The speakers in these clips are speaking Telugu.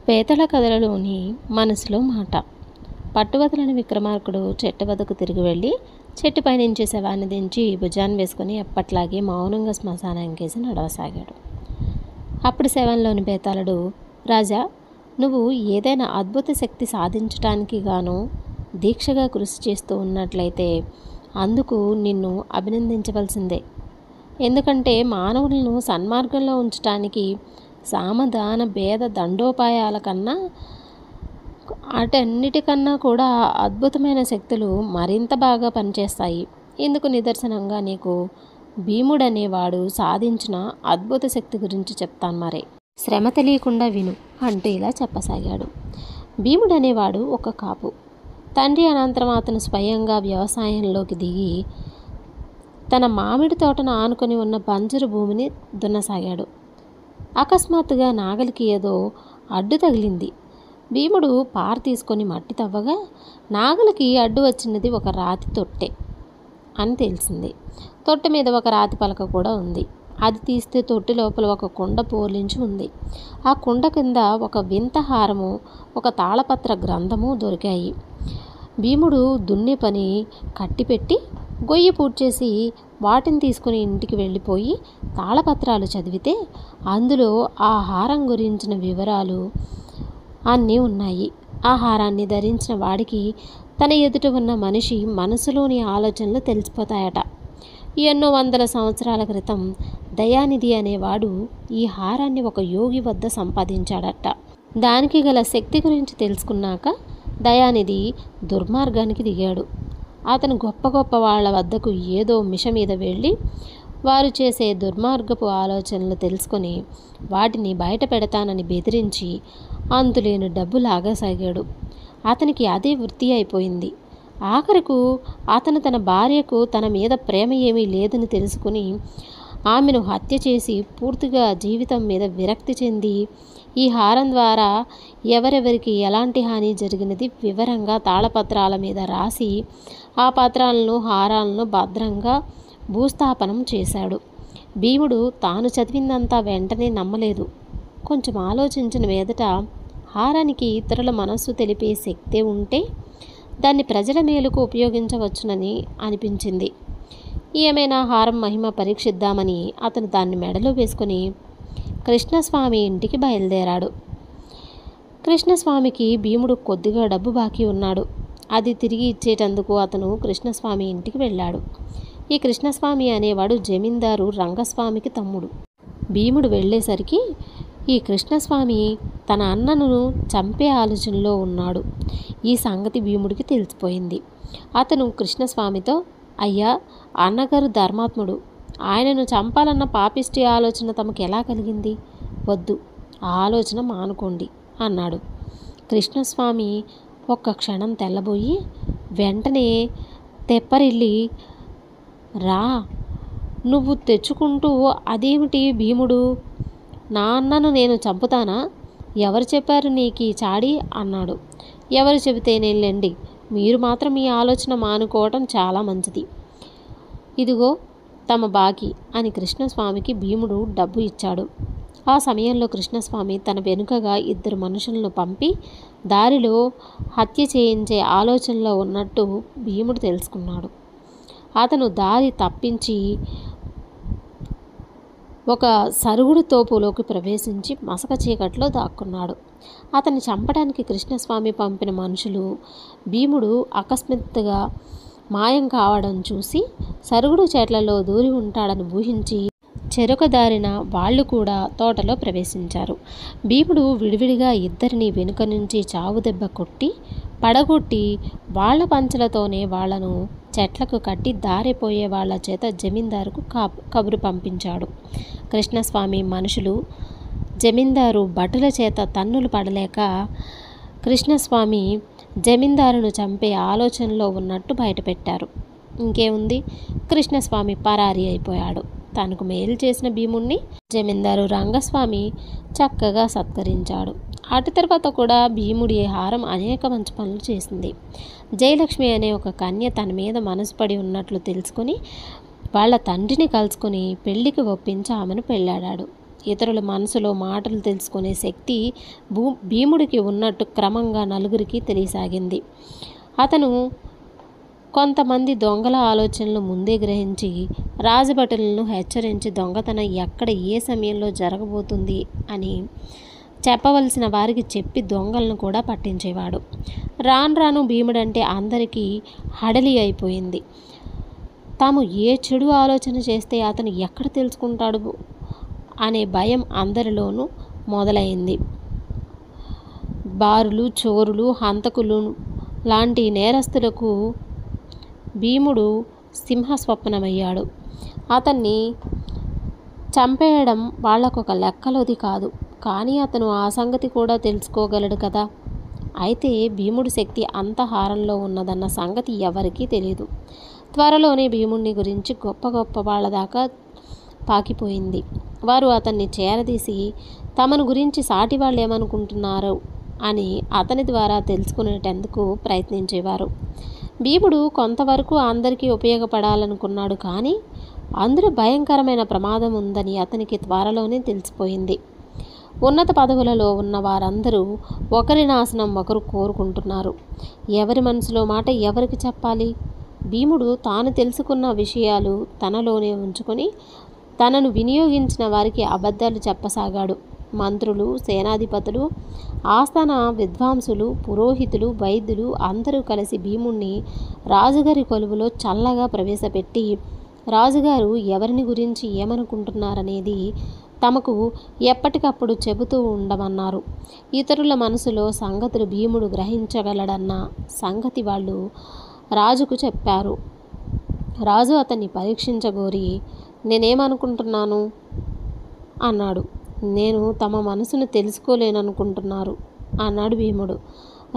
పేతల కథలలోని మనసులో మాట. పట్టువదలని విక్రమార్కుడు చెట్టు వద్దకు తిరిగి వెళ్ళి చెట్టుపై నుంచి శవాన్ని దించి భుజాన్ని వేసుకుని ఎప్పట్లాగే మౌనంగా శ్మశానానికేసి నడవసాగాడు. అప్పుడు శవంలోని బేతాళుడు, రాజా, నువ్వు ఏదైనా అద్భుత శక్తి సాధించటానికి గాను దీక్షగా కృషి చేస్తూ ఉన్నట్లయితే అందుకు నిన్ను అభినందించవలసిందే. ఎందుకంటే మానవులను సన్మార్గంలో ఉంచటానికి సామధాన భేద దండోపాయాల కన్నా అటన్నిటికన్నా కూడా అద్భుతమైన శక్తులు మరింత బాగా పనిచేస్తాయి. ఇందుకు నిదర్శనంగా నీకు భీముడనేవాడు సాధించిన అద్భుత శక్తి గురించి చెప్తాను. మరే శ్రమ తెలియకుండా విను అంటూ ఇలా చెప్పసాగాడు. భీముడనేవాడు ఒక కాపు. తండ్రి అనంతరం అతను స్వయంగా వ్యవసాయంలోకి దిగి తన మామిడి తోటను ఆనుకొని ఉన్న బంజరు భూమిని దున్నసాగాడు. అకస్మాత్తుగా నాగలికి ఏదో అడ్డు తగిలింది. భీముడు పార తీసుకొని మట్టి తవ్వగా నాగలికి అడ్డు వచ్చినది ఒక రాతి తొట్టె అని తెలిసింది. తొట్టె మీద ఒక రాతి పలక కూడా ఉంది. అది తీస్తే తొట్టి లోపల ఒక కుండ పోర్లించి ఉంది. ఆ కుండ కింద ఒక వింత హారము, ఒక తాళపత్ర గ్రంథము దొరికాయి. భీముడు దున్నే పని కట్టిపెట్టి గొయ్యి పూడ్చేసి వాటిని తీసుకుని ఇంటికి వెళ్ళిపోయి తాళపత్రాలు చదివితే అందులో ఆ హారం గురించిన వివరాలు అన్నీ ఉన్నాయి. ఆ హారాన్ని ధరించిన వాడికి తన ఎదుట ఉన్న మనిషి మనసులోని ఆలోచనలు తెలిసిపోతాయట. ఎన్నో వందల సంవత్సరాల క్రితం దయానిధి అనేవాడు ఈ హారాన్ని ఒక యోగి వద్ద సంపాదించాడట. దానికి గల శక్తి గురించి తెలుసుకున్నాక దయానిధి దుర్మార్గానికి దిగాడు. అతను గొప్ప గొప్ప వాళ్ళ వద్దకు ఏదో మిష మీద వెళ్ళి వారు చేసే దుర్మార్గపు ఆలోచనలు తెలుసుకొని వాటిని బయట పెడతానని బెదిరించి అంతులేని డబ్బు లాగసాగాడు. అతనికి అదే వృత్తి అయిపోయింది. ఆఖరకు అతను తన భార్యకు తన మీద ప్రేమ ఏమీ లేదని తెలుసుకుని ఆమెను హత్య చేసి పూర్తిగా జీవితం మీద విరక్తి చెంది ఈ హారం ద్వారా ఎవరెవరికి ఎలాంటి హాని జరిగినది వివరంగా తాళపత్రాల మీద రాసి ఆ పత్రాలను హారాలను భద్రంగా భూస్థాపనం చేశాడు. భీముడు తాను చదివిందంతా వెంటనే నమ్మలేదు. కొంచెం ఆలోచించిన మీదట హారానికి ఇతరుల మనస్సు తెలిపే శక్తి ఉంటే దాన్ని ప్రజల మేలుకు ఉపయోగించవచ్చునని అనిపించింది. ఏమైనా హారం మహిమ పరీక్షిద్దామని అతను దాన్ని మెడలో వేసుకుని కృష్ణస్వామి ఇంటికి బయలుదేరాడు. కృష్ణస్వామికి భీముడు కొద్దిగా డబ్బు బాకీ ఉన్నాడు. అది తిరిగి ఇచ్చేటందుకు అతను కృష్ణస్వామి ఇంటికి వెళ్ళాడు. ఈ కృష్ణస్వామి అనేవాడు జమీందారు రంగస్వామికి తమ్ముడు. భీముడు వెళ్ళేసరికి ఈ కృష్ణస్వామి తన అన్నను చంపే ఆలోచనలో ఉన్నాడు. ఈ సంగతి భీముడికి తెలిసిపోయింది. అతను కృష్ణస్వామితో, అయ్యా, అన్నగారు ధర్మాత్ముడు. ఆయనను చంపాలన్న పాపిష్టి ఆలోచన తమకు ఎలా కలిగింది? వద్దు, ఆ ఆలోచన మానుకోండి అన్నాడు. కృష్ణస్వామి ఒక్క క్షణం తెల్లబోయి వెంటనే తెప్పరిల్లి, రా, నువ్వు తెచ్చుకుంటూ అదేమిటి భీముడు? నా అన్నను నేను చంపుతానా? ఎవరు చెప్పారు నీకు ఈ చాడి అన్నాడు. ఎవరు చెబితేనేలేండి, మీరు మాత్రం ఈ ఆలోచన మానుకోవటం చాలా మంచిది. ఇదిగో తమ బాకీ అని కృష్ణస్వామికి భీముడు డబ్బు ఇచ్చాడు. ఆ సమయంలో కృష్ణస్వామి తన వెనుకగా ఇద్దరు మనుషులను పంపి దారిలో హత్య చేయించే ఆలోచనలో ఉన్నట్టు భీముడు తెలుసుకున్నాడు. అతను దారి తప్పించి ఒక సరుగుడు తోపులోకి ప్రవేశించి మసక చీకట్లో దాక్కున్నాడు. అతన్ని చంపడానికి కృష్ణస్వామి పంపిన మనుషులు భీముడు అకస్మాత్తుగా మాయం కావడం చూసి సరుగుడు చెట్లలో దూరి ఉంటాడని ఊహించి చెరొక దారిన వాళ్ళు కూడా తోటలో ప్రవేశించారు. భీముడు విడివిడిగా ఇద్దరిని వెనుక నుంచి చావు దెబ్బ కొట్టి పడగొట్టి వాళ్ల పంచలతోనే వాళ్లను చెట్లకు కట్టి దారిపోయే వాళ్ల చేత జమీందారుకు కబురు పంపించాడు. కృష్ణస్వామి మనుషులు జమీందారు భటుల చేత తన్నులు పడలేక కృష్ణస్వామి జమీందారును చంపే ఆలోచనలో ఉన్నట్టు బయటపెట్టారు. ఇంకేముంది, కృష్ణస్వామి పరారీ అయిపోయాడు. తనకు మేలు చేసిన భీముణ్ణి జమీందారు రంగస్వామి చక్కగా సత్కరించాడు. అటు తర్వాత కూడా భీముడి హారం అనేక మంచి పనులు చేసింది. జయలక్ష్మి అనే ఒక కన్య తన మీద మనసు పడి ఉన్నట్లు తెలుసుకుని వాళ్ళ తండ్రిని కలుసుకుని పెళ్లికి ఒప్పించి ఆమెను పెళ్ళాడాడు. ఇతరుల మనసులో మాటలు తెలుసుకునే శక్తి భీముడికి ఉన్నట్టు క్రమంగా నలుగురికి తెలియసాగింది. అతను కొంతమంది దొంగల ఆలోచనలు ముందే గ్రహించి రాజభటులను హెచ్చరించి దొంగతనం ఎక్కడ ఏ సమయంలో జరగబోతుంది అని చెప్పవలసిన వారికి చెప్పి దొంగలను కూడా పట్టించేవాడు. రాను రాను భీముడంటే అందరికీ హడలి అయిపోయింది. తాము ఏ చెడు ఆలోచన చేస్తే అతను ఎక్కడ తెలుసుకుంటాడు అనే భయం అందరిలోనూ మొదలైంది. బారులు, చోరులు, హంతకులు లాంటి నేరస్తులకు భీముడు సింహస్వప్నమయ్యాడు. అతన్ని చంపేయడం వాళ్లకొక లెక్కలోది కాదు. కానీ అతను ఆ సంగతి కూడా తెలుసుకోగలడు కదా. అయితే భీముడి శక్తి అంతహారంలో ఉన్నదన్న సంగతి ఎవరికీ తెలియదు. త్వరలోనే భీముడిని గురించి గొప్ప గొప్ప వాళ్ళ దాకా పాకిపోయింది. వారు అతన్ని చేరదీసి తమను గురించి సాటి వాళ్ళు ఏమనుకుంటున్నారు అని అతని ద్వారా తెలుసుకునేటందుకు ప్రయత్నించేవారు. భీముడు కొంతవరకు అందరికీ ఉపయోగపడాలనుకున్నాడు. కానీ అందులో భయంకరమైన ప్రమాదం ఉందని అతనికి త్వరలోనే తెలిసిపోయింది. ఉన్నత పదవులలో ఉన్న వారందరూ ఒకరి నాశనం ఒకరు కోరుకుంటున్నారు. ఎవరి మనసులో మాట ఎవరికి చెప్పాలి? భీముడు తాను తెలుసుకున్న విషయాలు తనలోనే ఉంచుకొని తనను వినియోగించిన వారికి అబద్ధాలు చెప్పసాగాడు. మంత్రులు, సేనాధిపతులు, ఆస్థాన విద్వాంసులు, పురోహితులు, వైద్యులు అందరూ కలిసి భీముణ్ణి రాజుగారి కొలువులో చల్లగా ప్రవేశపెట్టి రాజుగారు ఎవరిని గురించి ఏమనుకుంటున్నారనేది తమకు ఎప్పటికప్పుడు చెబుతూ ఉండమన్నారు. ఇతరుల మనసులో సంగతులు భీముడు గ్రహించగలడన్న సంగతి వాళ్ళు రాజుకు చెప్పారు. రాజు అతన్ని పరీక్షించగోరి, నేనేమనుకుంటున్నాను అన్నాడు. నేను తమ మనసును తెలుసుకోలేననుకుంటున్నారు అన్నాడు భీముడు.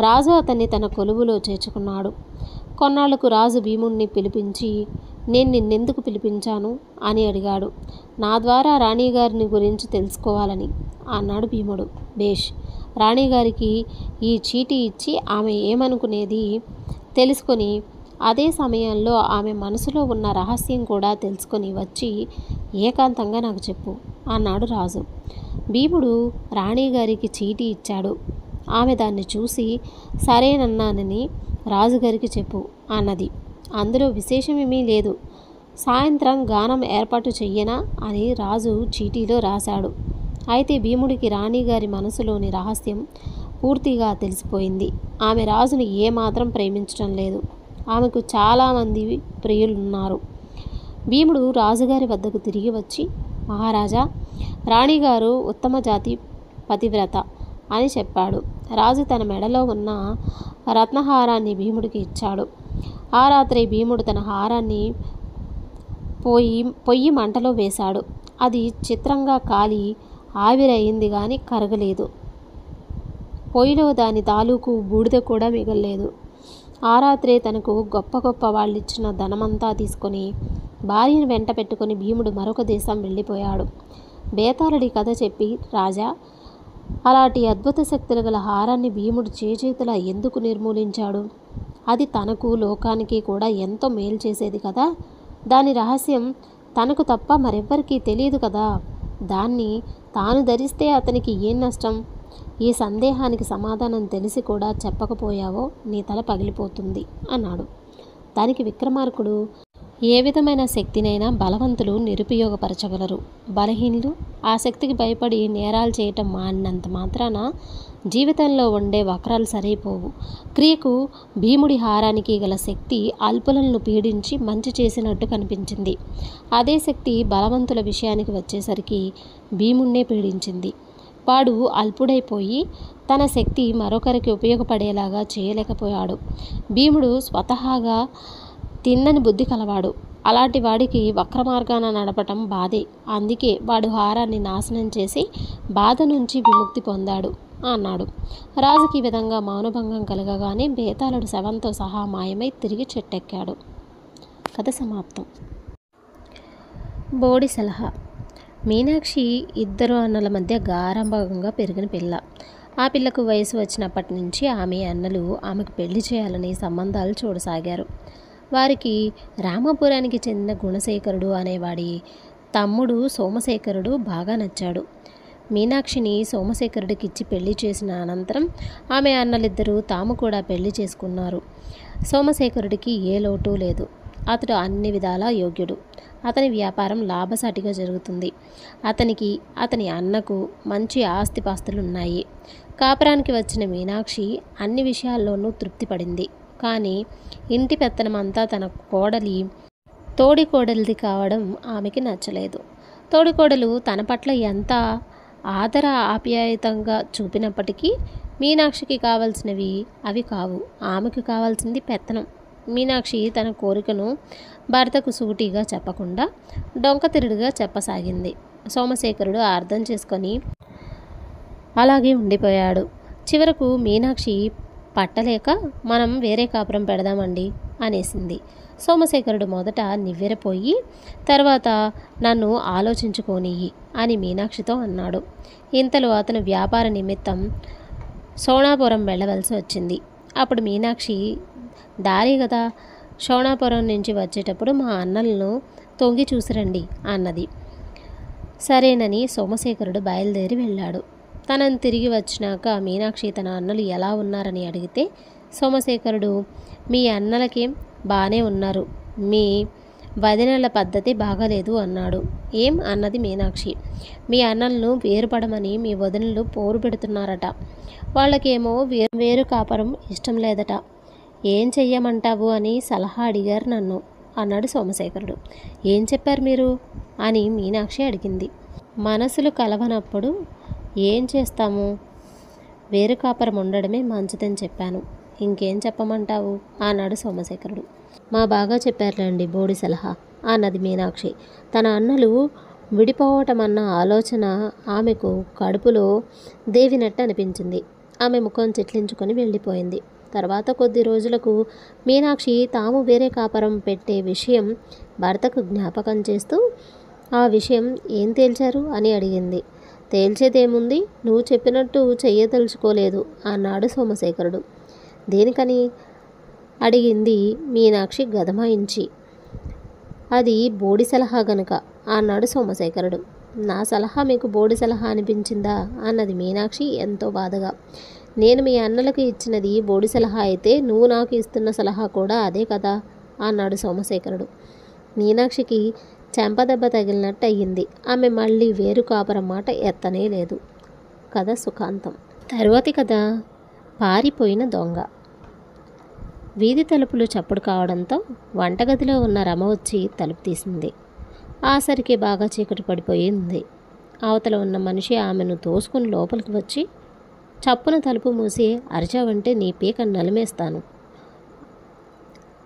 రాజు అతన్ని తన కొలువులో చేర్చుకున్నాడు. కొన్నాళ్లకు రాజు భీముణ్ణి పిలిపించి, నేను నిన్నెందుకు పిలిపించాను అని అడిగాడు. నా ద్వారా రాణిగారిని గురించి తెలుసుకోవాలని అన్నాడు భీముడు. బేష్, రాణిగారికి ఈ చీటీ ఇచ్చి ఆమె ఏమనుకునేది తెలుసుకొని అదే సమయంలో ఆమె మనసులో ఉన్న రహస్యం కూడా తెలుసుకొని వచ్చి ఏకాంతంగా నాకు చెప్పు అన్నాడు రాజు. భీముడు రాణిగారికి చీటీ ఇచ్చాడు. ఆమె దాన్ని చూసి సరేనన్నానని రాజుగారికి చెప్పు అన్నది. అందులో విశేషమేమీ లేదు. సాయంత్రం గానం ఏర్పాటు చెయ్యనా అని రాజు చీటీలో రాశాడు. అయితే భీముడికి రాణిగారి మనసులోని రహస్యం పూర్తిగా తెలిసిపోయింది. ఆమె రాజును ఏమాత్రం ప్రేమించడం లేదు. ఆమెకు చాలామంది ప్రియులున్నారు. భీముడు రాజుగారి వద్దకు తిరిగి వచ్చి, మహారాజా, రాణిగారు ఉత్తమ జాతి పతివ్రత అని చెప్పాడు. రాజు తన మెడలో ఉన్న రత్నహారాన్ని భీముడికి ఇచ్చాడు. ఆ రాత్రి భీముడు తన హారాన్ని పొయ్యి మంటలో వేశాడు. అది చిత్రంగా కాలి ఆవిరయింది కానీ కరగలేదు. పొయ్యిలో దాని తాలూకు బూడిద కూడా మిగల్లేదు. ఆ రాత్రే తనకు గొప్ప గొప్ప వాళ్ళిచ్చిన ధనమంతా తీసుకొని భార్యను వెంట పెట్టుకుని భీముడు మరొక దేశం వెళ్ళిపోయాడు. బేతాళుడి కథ చెప్పి, రాజా, అలాంటి అద్భుత శక్తులు గల హారాన్ని భీముడు చేతులా ఎందుకు నిర్మూలించాడు? అది తనకు లోకానికి కూడా ఎంతో మేలు చేసేది కదా. దాని రహస్యం తనకు తప్ప మరెవ్వరికీ తెలియదు కదా. దాన్ని తాను ధరిస్తే అతనికి ఏం నష్టం? ఈ సందేహానికి సమాధానం తెలిసి కూడా చెప్పకపోయావో నీ తల పగిలిపోతుంది అన్నాడు. దానికి విక్రమార్కుడు, ఏ విధమైన శక్తినైనా బలవంతులు నిరుపయోగపరచగలరు. బలహీనులు ఆ శక్తికి భయపడి నేరాలు చేయటం మానినంత మాత్రాన జీవితంలో ఉండే వక్రాలు సరైపోవు. క్రియకు భీముడి హారానికి గల శక్తి అల్పులను పీడించి మంచి చేసినట్టు కనిపించింది. అదే శక్తి బలవంతుల విషయానికి వచ్చేసరికి భీముణ్ణే పీడించింది. వాడు అల్పుడైపోయి తన శక్తి మరొకరికి ఉపయోగపడేలాగా చేయలేకపోయాడు. భీముడు స్వతహాగా తిన్నని బుద్ధి కలవాడు. అలాంటి వాడికి వక్రమార్గాన నడపటం బాధే. అందుకే వాడు హారాన్ని నాశనం చేసి బాధ నుంచి విముక్తి పొందాడు అన్నాడు. రాజుకి ఈ విధంగా మౌనభంగం కలగగానే బేతాళుడు శవంతో సహా మాయమై తిరిగి చెట్టెక్కాడు. కథ సమాప్తం. బోడి సలహా. మీనాక్షి ఇద్దరు అన్నల మధ్య గారంభంగా పెరిగిన పిల్ల. ఆ పిల్లకు వయసు వచ్చినప్పటి నుంచి ఆమె అన్నలు ఆమెకు పెళ్లి చేయాలని సంబంధాలు చూడసాగారు. వారికి రామాపురానికి చెందిన గుణశేఖరుడు అనేవాడి తమ్ముడు సోమశేఖరుడు బాగా నచ్చాడు. మీనాక్షిని సోమశేఖరుడికిచ్చి పెళ్లి చేసిన అనంతరం ఆమె అన్నలిద్దరూ తాము కూడా పెళ్లి చేసుకున్నారు. సోమశేఖరుడికి ఏ లోటు లేదు. అతడు అన్ని విధాలా యోగ్యుడు. అతని వ్యాపారం లాభసాటిగా జరుగుతుంది. అతనికి అతని అన్నకు మంచి ఆస్తిపాస్తులున్నాయి. కాపురానికి వచ్చిన మీనాక్షి అన్ని విషయాల్లోనూ తృప్తి పడింది. కానీ ఇంటి పెత్తనమంతా తన తోడికోడలిది కావడం ఆమెకి నచ్చలేదు. తోడికోడలు తన పట్ల ఎంత ఆదర ఆప్యాయతంగా చూపినప్పటికీ మీనాక్షికి కావాల్సినవి అవి కావు. ఆమెకు కావాల్సింది పెత్తనం. మీనాక్షి తన కోరికను భర్తకు సూటిగా చెప్పకుండా డొంకతిరుడుగా చెప్పసాగింది. సోమశేఖరుడు అర్థం చేసుకొని అలాగే ఉండిపోయాడు. చివరకు మీనాక్షి పట్టలేక మనం వేరే కాపురం పెడదామండి అనేసింది. సోమశేఖరుడు మొదట నివ్వెరపోయి తర్వాత నన్ను ఆలోచించుకోనియ్యి అని మీనాక్షితో అన్నాడు. ఇంతలో అతను వ్యాపార నిమిత్తం సోనాపురం వెళ్ళవలసి వచ్చింది. అప్పుడు మీనాక్షి దారి కదా, సోనాపురం నుంచి వచ్చేటప్పుడు మా అన్నలను తొంగి చూసిరండి అన్నది. సరేనని సోమశేఖరుడు బయలుదేరి వెళ్ళాడు. తనను తిరిగి వచ్చినాక మీనాక్షి తన అన్నలు ఎలా ఉన్నారని అడిగితే సోమశేఖరుడు మీ అన్నలకేం బాగానే ఉన్నారు, మీ వదినల పద్ధతి బాగాలేదు అన్నాడు. ఏం అన్నది మీనాక్షి. మీ అన్నలను వేరుపడమని మీ వదినలు పోరు పెడుతున్నారట. వాళ్ళకేమో వేరు కాపరం ఇష్టం లేదట. ఏం చెయ్యమంటావు అని సలహా అడిగారు నన్ను అన్నాడు సోమశేఖరుడు. ఏం చెప్పారు మీరు అని మీనాక్షి అడిగింది. మనసులు కలవనప్పుడు ఏం చేస్తాము, వేరు కాపరం ఉండడమే మంచిదని చెప్పాను. ఇంకేం చెప్పమంటావు అన్నాడు సోమశేఖరుడు. మా బాగా చెప్పారులేండి బోడి సలహా అన్నది మీనాక్షి. తన అన్నలు విడిపోవటం అన్న ఆలోచన ఆమెకు కడుపులో దేవినట్టు అనిపించింది. ఆమె ముఖం చిట్లించుకొని వెళ్ళిపోయింది. తర్వాత కొద్ది రోజులకు మీనాక్షి తాము వేరే కాపరం పెట్టే విషయం భర్తకు జ్ఞాపకం చేస్తూ ఆ విషయం ఏం తేల్చారు అని అడిగింది. తేల్చేదేముంది, నువ్వు చెప్పినట్టు చెయ్యదలుచుకోలేదు అన్నాడు సోమశేఖరుడు. దేనికని అడిగింది మీనాక్షి గదమాయించి. అది బోడి సలహా గనుక అన్నాడు సోమశేఖరుడు. నా సలహా మీకు బోడి సలహా అనిపించిందా అన్నది మీనాక్షి ఎంతో బాధగా. నేను మీ అన్నలకు ఇచ్చినది బోడి సలహా అయితే నువ్వు నాకు ఇస్తున్న సలహా కూడా అదే కదా అన్నాడు సోమశేఖరుడు. మీనాక్షికి చెంపదెబ్బ తగిలినట్టు అయ్యింది. ఆమె మళ్ళీ వేరు కాపురం మాట ఎత్తనే లేదు. కథ సుఖాంతం. తరువాతి కథ పారిపోయిన దొంగ. వీధి తలుపులు చప్పుడు కావడంతో వంటగదిలో ఉన్న రమ వచ్చి తలుపు తీసింది. ఆసరికి బాగా చీకటి పడిపోయింది. అవతల ఉన్న మనిషి ఆమెను తోసుకుని లోపలికి వచ్చి చప్పున తలుపు మూసి అరిచావంటే నీ పీక నలిమేస్తాను,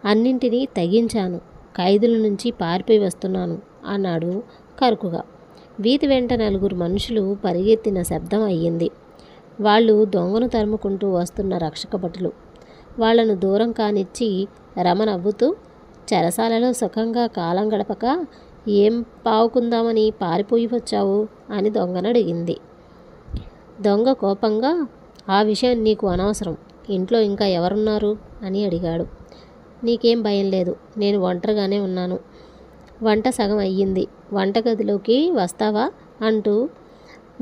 అన్నింటినీ తెగించాను, ఖైదుల నుంచి పారిపోయి వస్తున్నాను అన్నాడు కరుకుగా. వీధి వెంట నలుగురు మనుషులు పరిగెత్తిన శబ్దం అయ్యింది. వాళ్ళు దొంగను తరుముకుంటూ వస్తున్న రక్షక భటులు. వాళ్లను దూరం కానిచ్చి రమ నవ్వుతూ చెరసాలలో సుఖంగా కాలం గడపక ఏం పావుకుందామని పారిపోయి వచ్చావు అని దొంగను అడిగింది. దొంగ కోపంగా ఆ విషయం నీకు అనవసరం, ఇంట్లో ఇంకా ఎవరున్నారు అని అడిగాడు. నీకేం భయం లేదు, నేను ఒంటరిగానే ఉన్నాను, వంట సగం అయ్యింది, వంటగదిలోకి వస్తావా అంటూ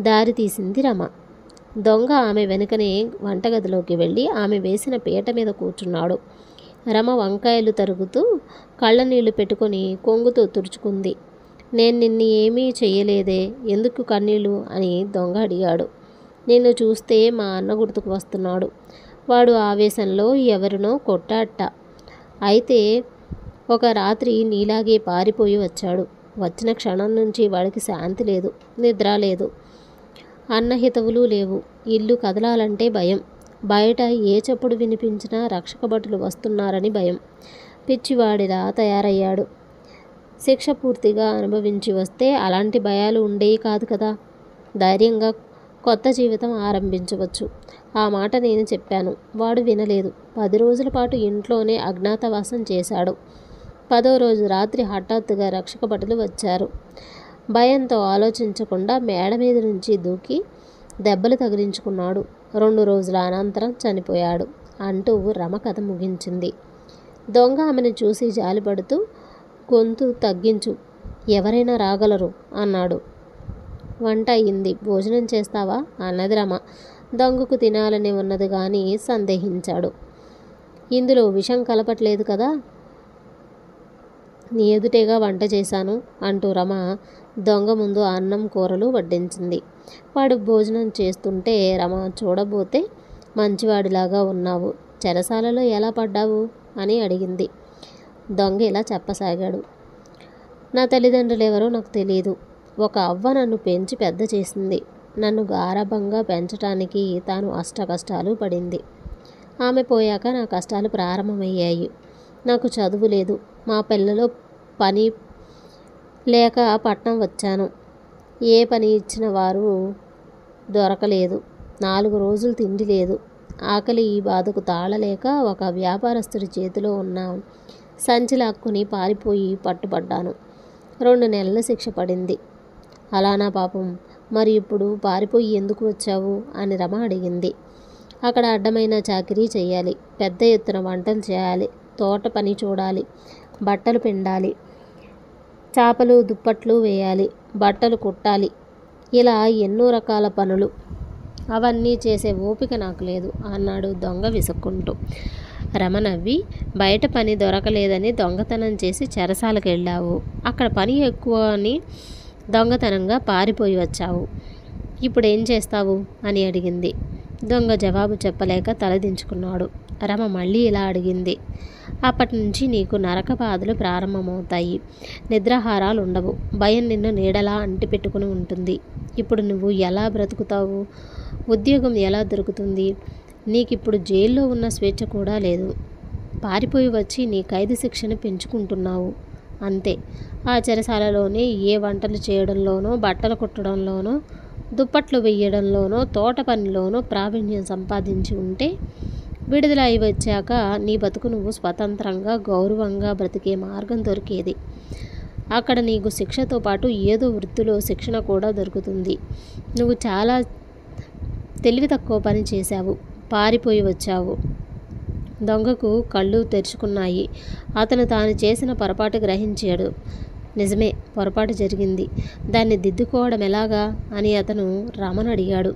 దారి తీసింది రమ. దొంగ ఆమె వెనుకనే వంటగదిలోకి వెళ్ళి ఆమె వేసిన పీట మీద కూర్చున్నాడు. రమ వంకాయలు తరుగుతూ కళ్ళనీళ్లు పెట్టుకొని కొంగుతో తుడుచుకుంది. నేను నిన్ను ఏమీ చెయ్యలేదే, ఎందుకు కన్నీళ్ళు అని దొంగ అడిగాడు. నిన్ను చూస్తే మా అన్న గుర్తుకు వస్తున్నాడు, వాడు ఆవేశంలో ఎవరినో కొట్టాట, అయితే ఒక రాత్రి నీలాగే పారిపోయి వచ్చాడు. వచ్చిన క్షణం నుంచి వాడికి శాంతి లేదు, నిద్ర లేదు, అన్నహితవులు లేవు, ఇల్లు కదలాలంటే భయం, బయట ఏ చప్పుడు వినిపించినా రక్షక భటులు వస్తున్నారని భయం, పిచ్చివాడిలా తయారయ్యాడు. శిక్ష పూర్తిగా అనుభవించి వస్తే అలాంటి భయాలు ఉండేవి కాదు కదా, ధైర్యంగా కొత్త జీవితం ఆరంభించవచ్చు. ఆ మాట నేను చెప్పాను, వాడు వినలేదు. 10 రోజుల పాటు ఇంట్లోనే అజ్ఞాతవాసం చేశాడు. 10వ రోజు రాత్రి హఠాత్తుగా రక్షక భటులు వచ్చారు. భయంతో ఆలోచించకుండా మేడ మీద నుంచి దూకి దెబ్బలు తగిలించుకున్నాడు. 2 రోజుల అనంతరం చనిపోయాడు అంటూ రమ కథ ముగించింది. దొంగ ఆమెను చూసి జాలిపడుతూ గొంతు తగ్గించు, ఎవరైనా రాగలరు అన్నాడు. వంట అయింది, భోజనం చేస్తావా అన్నది రమ. దొంగకు తినాలని ఉన్నది కానీ సందేహించాడు. ఇందులో విషం కలపట్లేదు కదా? నీ ఎదుటేగా వంట చేశాను అంటూ రమ దొంగ ముందు అన్నం కూరలు వడ్డించింది. వాడు భోజనం చేస్తుంటే రమ చూడబోతే మంచివాడిలాగా ఉన్నావు, చెరసాలలో ఎలా పడ్డావు అని అడిగింది. దొంగ ఇలా చెప్పసాగాడు. నా తల్లిదండ్రులు ఎవరో నాకు తెలియదు. ఒక అవ్వ నన్ను పెంచి పెద్ద చేసింది. నన్ను గారాబంగా పెంచటానికి తాను అష్టకష్టాలు పడింది. ఆమె పోయాక నా కష్టాలు ప్రారంభమయ్యాయి. నాకు చదువు లేదు. మా పిల్లలో పని లేక పట్నం వచ్చాను. ఏ పని ఇచ్చిన వారు దొరకలేదు. 4 రోజులు తిండి లేదు. ఆకలి ఈ బాధకు తాళలేక ఒక వ్యాపారస్తుడి చేతిలో ఉన్న సంచి లాక్కుని పారిపోయి పట్టుబడ్డాను. 2 నెలల శిక్ష పడింది. అలానా పాపం. మరి ఇప్పుడు పారిపోయి ఎందుకు వచ్చావు అని రమ అడిగింది. అక్కడ అడ్డమైన చాకిరీ చేయాలి, పెద్ద ఎత్తున వంటలు చేయాలి, తోట పని చూడాలి, బట్టలు పిండాలి, చాపలు దుప్పట్లు వేయాలి, బట్టలు కుట్టాలి, ఇలా ఎన్నో రకాల పనులు. అవన్నీ చేసే ఓపిక నాకు లేదు అన్నాడు దొంగ విసుక్కుంటూ. రమ నవ్వి, బయట పని దొరకలేదని దొంగతనం చేసి చెరసాలకు వెళ్ళావు. అక్కడ పని ఎక్కువ అని దొంగతనంగా పారిపోయి వచ్చావు. ఇప్పుడేం చేస్తావు అని అడిగింది. దొంగ జవాబు చెప్పలేక తలదించుకున్నాడు. రమ మళ్ళీ ఇలా అడిగింది. అప్పటి నుంచి నీకు నరక బాధలు ప్రారంభమవుతాయి. నిద్రాహారాలు ఉండవు. భయం నిన్ను నీడలా అంటిపెట్టుకుని ఉంటుంది. ఇప్పుడు నువ్వు ఎలా బ్రతుకుతావు? ఉద్యోగం ఎలా దొరుకుతుంది? నీకిప్పుడు జైల్లో ఉన్న స్వేచ్ఛ కూడా లేదు. పారిపోయి వచ్చి నీ ఖైదు శిక్షను పెంచుకుంటున్నావు అంతే. ఆ చెరసాలలోనే ఏ వంటలు చేయడంలోనో, బట్టలు కుట్టడంలోనో, దుప్పట్లు వేయడంలోనో, తోట పనిలోనో ప్రావీణ్యం సంపాదించి ఉంటే విడుదల అయి వచ్చాక నీ బతుకు నువ్వు స్వతంత్రంగా గౌరవంగా బ్రతికే మార్గం దొరికేది. అక్కడ నీకు శిక్షతో పాటు ఏదో వృత్తిలో శిక్షణ కూడా దొరుకుతుంది. నువ్వు చాలా తెలివి తక్కువ పని చేశావు. పారిపోయి వచ్చావు. దొంగకు కళ్ళు తెరుచుకున్నాయి. అతను తాను చేసిన పొరపాటు గ్రహించాడు. నిజమే, పొరపాటు జరిగింది. దాన్ని దిద్దుకోవడం ఎలాగా అని అతను రమను అడిగాడు.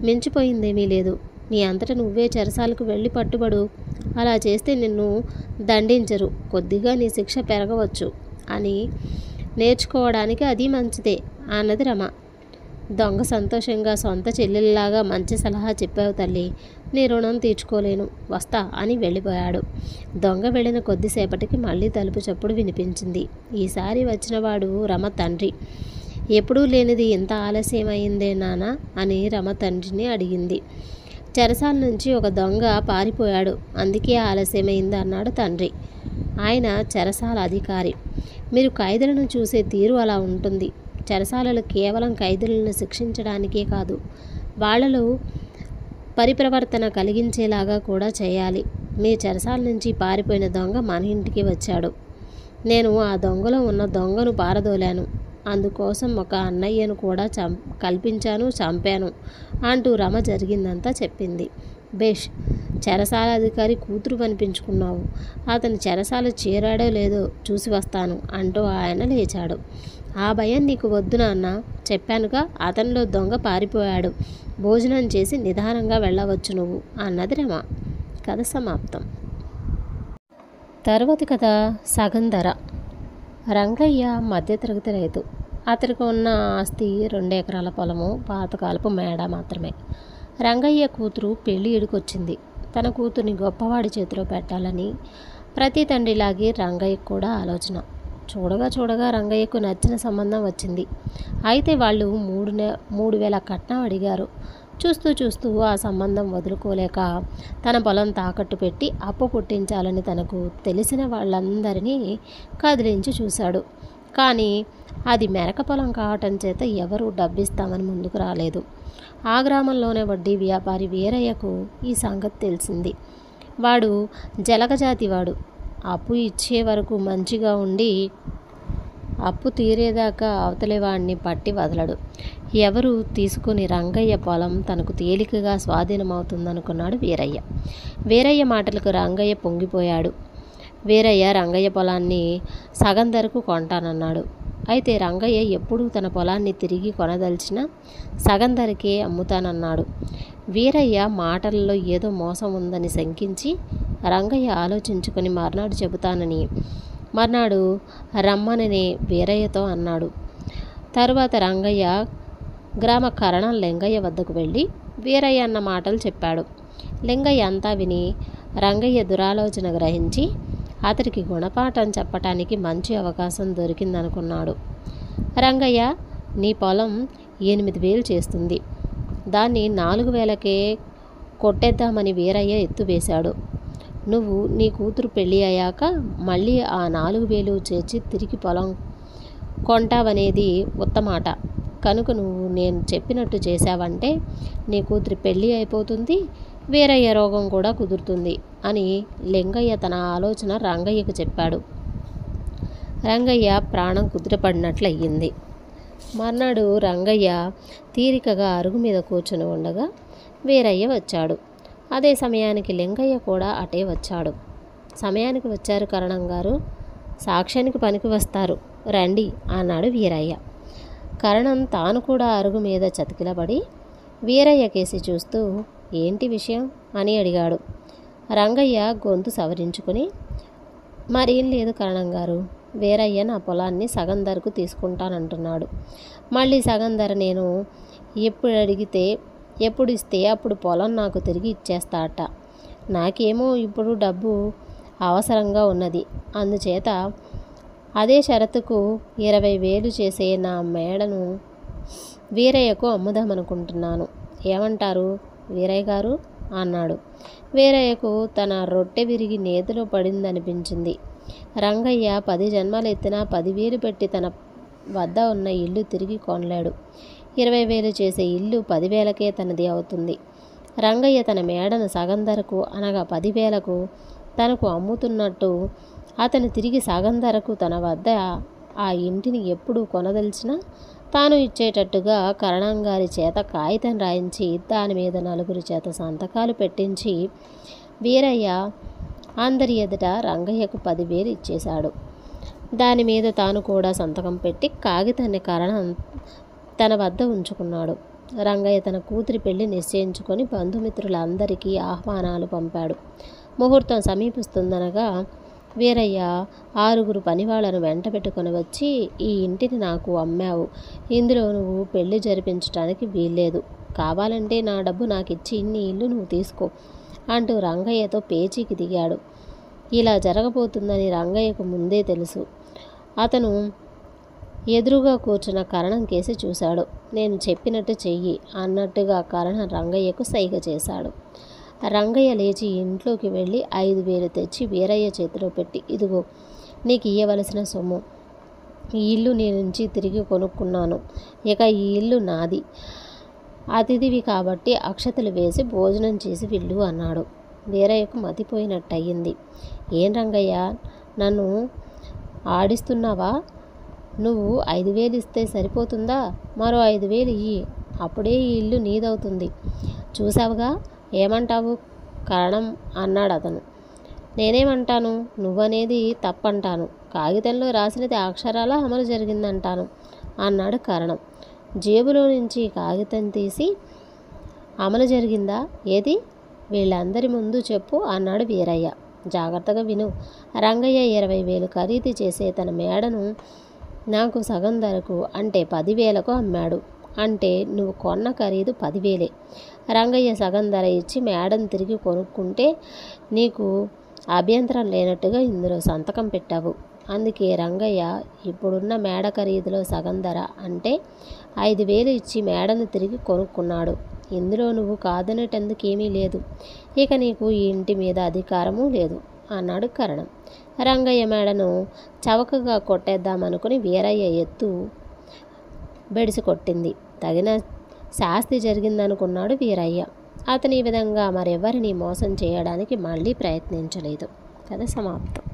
మించిపోయిందేమీ లేదు. నీ అంతట నువ్వే చెరసాలకు వెళ్ళి పట్టుబడు. అలా చేస్తే నిన్ను దండించరు. కొద్దిగా నీ శిక్ష పెరగవచ్చు అని నేర్చుకోవడానికి అది మంచిదే అన్నది రమ. దొంగ సంతోషంగా, సొంత చెల్లెల్లాగా మంచి సలహా చెప్పావు తల్లి. నీ రుణం తీర్చుకోలేను. వస్తా అని వెళ్ళిపోయాడు. దొంగ వెళ్ళిన కొద్దిసేపటికి మళ్ళీ తలుపు చప్పుడు వినిపించింది. ఈసారి వచ్చినవాడు రమ తండ్రి. ఎప్పుడూ లేనిది ఇంత ఆలస్యమైందే నాన్న అని రమ తండ్రిని అడిగింది. చెరసాల నుంచి ఒక దొంగ పారిపోయాడు, అందుకే ఆలస్యమైంది అన్నాడు తండ్రి. ఆయన చెరసాల అధికారి. మీరు ఖైదీలను చూసే తీరు అలా ఉంటుంది. చెరసాలలు కేవలం ఖైదీలను శిక్షించడానికే కాదు, వాళ్లలో పరిప్రవర్తన కలిగించేలాగా కూడా చేయాలి. మీ చెరసాల నుంచి పారిపోయిన దొంగ మన ఇంటికి వచ్చాడు. నేను ఆ దొంగలో ఉన్న దొంగను పారదోలాను. అందుకోసం ఒక అన్నయ్యను కూడా కల్పించాను, చంపాను అంటూ రమ జరిగిందంతా చెప్పింది. బేష్, చెరసాల అధికారి కూతురు అనిపించుకున్నావు. అతను చెరసాల చేరాడో లేదో చూసి వస్తాను అంటూ ఆయన లేచాడు. ఆ భయం నీకు వద్దు నాన్న. చెప్పానుగా, అతనిలో దొంగ పారిపోయాడు. భోజనం చేసి నిదానంగా వెళ్ళవచ్చు నువ్వు అన్నది రమ. కథ సమాప్తం. తరువాతి కథ సగం ధర. రంగయ్య మధ్యతరగతి రైతు. అతనికి ఉన్న ఆస్తి 2 ఎకరాల పొలము, పాతకాలపు మేడ మాత్రమే. రంగయ్య కూతురు పెళ్లి ఈడుకొచ్చింది. తన కూతుర్ని గొప్పవాడి చేతిలో పెట్టాలని ప్రతి తండ్రిలాగే రంగయ్యకు కూడా ఆలోచన. చూడగా రంగయ్యకు నచ్చిన సంబంధం వచ్చింది. అయితే వాళ్ళు 3,000 కట్నం అడిగారు. చూస్తూ ఆ సంబంధం వదులుకోలేక తన పొలం తాకట్టు పెట్టి అప్పు పుట్టించాలని తనకు తెలిసిన వాళ్ళందరినీ కదిలించి చూశాడు. కానీ అది మెరక పొలం కావటం చేత ఎవరూ డబ్బిస్తామని ముందుకు రాలేదు. ఆ గ్రామంలోనే వడ్డీ వ్యాపారి వీరయ్యకు ఈ సంగతి తెలిసింది. వాడు జలగజాతివాడు. అప్పు ఇచ్చే వరకు మంచిగా ఉండి అప్పు తీరేదాకా అవతలి వాడిని పట్టి వదలడు. ఎవరు తీసుకుని రంగయ్య పొలం తనకు తేలికగా స్వాధీనమవుతుందనుకున్నాడు వీరయ్య. వీరయ్య మాటలకు రంగయ్య పొంగిపోయాడు. వీరయ్య రంగయ్య పొలాన్ని సగం ధరకు కొంటానన్నాడు. అయితే రంగయ్య ఎప్పుడూ తన పొలాన్ని తిరిగి కొనదలిచినా సగం ధరకే అమ్ముతానన్నాడు. వీరయ్య మాటలలో ఏదో మోసం ఉందని శంకించి రంగయ్య ఆలోచించుకొని మర్నాడు చెబుతానని మర్నాడు రమ్మనని వీరయ్యతో అన్నాడు. తరువాత రంగయ్య గ్రామ కరణం లింగయ్య వద్దకు వెళ్ళి వీరయ్య అన్న మాటలు చెప్పాడు. లింగయ్య అంతా విని రంగయ్య దురాలోచన గ్రహించి అతడికి గుణపాఠం చెప్పటానికి మంచి అవకాశం దొరికిందనుకున్నాడు. రంగయ్య, నీ పొలం 8,000 చేస్తుంది, దాన్ని 4,000కే కొట్టేద్దామని వీరయ్య ఎత్తువేశాడు. నువ్వు నీ కూతురు పెళ్ళి అయ్యాక మళ్ళీ ఆ 4,000 చేర్చి తిరిగి పొలం కొంటావనేది ఉత్తమాట. కనుక నువ్వు నేను చెప్పినట్టు చేశావంటే నీ కూతురి పెళ్ళి అయిపోతుంది, వీరయ్య రోగం కూడా కుదురుతుంది అని లింగయ్య తన ఆలోచన రంగయ్యకు చెప్పాడు. రంగయ్య ప్రాణం కుదుటపడినట్లయింది. మర్నాడు రంగయ్య తీరికగా అరుగు మీద కూర్చుని ఉండగా వీరయ్య వచ్చాడు. అదే సమయానికి లింగయ్య కూడా అటే వచ్చాడు. సమయానికి వచ్చారు కరణం గారు, సాక్ష్యానికి పనికి వస్తారు రండి అన్నాడు వీరయ్య. కరణం తాను కూడా అరుగు మీద చతికిలబడి వీరయ్య కేసి చూస్తూ ఏంటి విషయం అని అడిగాడు. రంగయ్య గొంతు సవరించుకుని, మరేం లేదు కరణం గారు, వీరయ్య నా పొలాన్ని సగం ధరకు తీసుకుంటానంటున్నాడు. మళ్ళీ సగం ధర నేను ఎప్పుడు ఇస్తే అప్పుడు పొలం నాకు తిరిగి ఇచ్చేస్తాట. నాకేమో ఇప్పుడు డబ్బు అవసరంగా ఉన్నది. అందుచేత అదే షరతుకు 20,000 చేసే నా మేడను వీరయ్యకు అమ్ముదామనుకుంటున్నాను. ఏమంటారు వీరయ్య గారు అన్నాడు. వీరయ్యకు తన రొట్టె విరిగి నేతిలో పడిందనిపించింది. రంగయ్య 10 జన్మలు ఎత్తినా 10,000 పెట్టి తన వద్ద ఉన్న ఇల్లు తిరిగి కొనలేడు. 20,000 చేసే ఇల్లు 10,000కే తనది అవుతుంది. రంగయ్య తన మేడను సగం ధరకు అనగా 10,000కు తనకు అమ్ముతున్నట్టు అతను తిరిగి సగం ధరకు తన వద్ద ఆ ఇంటిని ఎప్పుడు కొనదలిచినా తాను ఇచ్చేటట్టుగా కరణంగారి చేత కాగితం రాయించి దాని మీద 4 చేత సంతకాలు పెట్టించి వీరయ్య అందరి ఎదుట రంగయ్యకు 10,000 ఇచ్చేశాడు. దాని మీద తాను కూడా సంతకం పెట్టి కాగితాన్ని కరణం తన వద్ద ఉంచుకున్నాడు. రంగయ్య తన కూతురి పెళ్లి నిశ్చయించుకొని బంధుమిత్రులందరికీ ఆహ్వానాలు పంపాడు. ముహూర్తం సమీపిస్తుందనగా వీరయ్య 6 పనివాళ్లను వెంట పెట్టుకొని వచ్చి, ఈ ఇంటిని నాకు అమ్మావు, ఇందులో నువ్వు పెళ్లి జరిపించడానికి వీల్లేదు, కావాలంటే నా డబ్బు నాకు ఇచ్చి ఇన్ని ఇల్లు నువ్వు తీసుకో అంటూ రంగయ్యతో పేచీకి దిగాడు. ఇలా జరగబోతుందని రంగయ్యకు ముందే తెలుసు. అతను ఎదురుగా కూర్చున్న కరణం కేసి చూశాడు. నేను చెప్పినట్టు చెయ్యి అన్నట్టుగా కరణం రంగయ్యకు సైగ చేశాడు. రంగయ్య లేచి ఇంట్లోకి వెళ్ళి 5,000 తెచ్చి వీరయ్య చేతిలో పెట్టి, ఇదిగో నీకు ఇయ్యవలసిన సొమ్ము, ఈ ఇల్లు నీ నుంచి తిరిగి కొనుక్కున్నాను, ఇక ఈ ఇల్లు నాది, అతిథివి కాబట్టి అక్షతలు వేసి భోజనం చేసి వెళ్ళు అన్నాడు. వీరయ్యకు మతిపోయినట్టయింది. ఏం రంగయ్య, నన్ను ఆడిస్తున్నావా? నువ్వు 5,000 ఇస్తే సరిపోతుందా? మరో 5,000 ఇయ్యి, అప్పుడే ఈ ఇల్లు నీదవుతుంది. చూసావుగా, ఏమంటావు కరణం అన్నాడు అతను. నేనేమంటాను, నువ్వనేది తప్పంటాను, కాగితంలో రాసినది అక్షరాల అమలు జరిగిందంటాను అన్నాడు కరణం. జేబులో నుంచి కాగితం తీసి, అమలు జరిగిందా ఏది, వీళ్ళందరి ముందు చెప్పు అన్నాడు వీరయ్య. జాగ్రత్తగా విను, రంగయ్య 20,000 ఖరీదు చేసే తన మేడను నాకు సగం ధరకు అంటే 10,000కు అమ్మాడు. అంటే నువ్వు కొన్న ఖరీదు 10,000. రంగయ్య సగం ధర ఇచ్చి మేడను తిరిగి కొనుక్కుంటే నీకు అభ్యంతరం లేనట్టుగా ఇందులో సంతకం పెట్టావు. అందుకే రంగయ్య ఇప్పుడున్న మేడ ఖరీదులో సగం ధర అంటే 5,000 ఇచ్చి మేడను తిరిగి కొనుక్కున్నాడు. ఇందులో నువ్వు కాదనేటందుకేమీ లేదు. ఇక నీకు ఈ ఇంటి మీద అధికారము లేదు అన్నాడు కరణం. రంగయ్య మేడను చవకగా కొట్టేద్దామనుకుని వీరయ్య ఎత్తు బెడిసి కొట్టింది. తగిన శాస్తి జరిగిందనుకున్నాడు వీరయ్య. అతని ఈ విధంగా మరెవరిని మోసం చేయడానికి మళ్ళీ ప్రయత్నించలేదు. కథ సమాప్తం.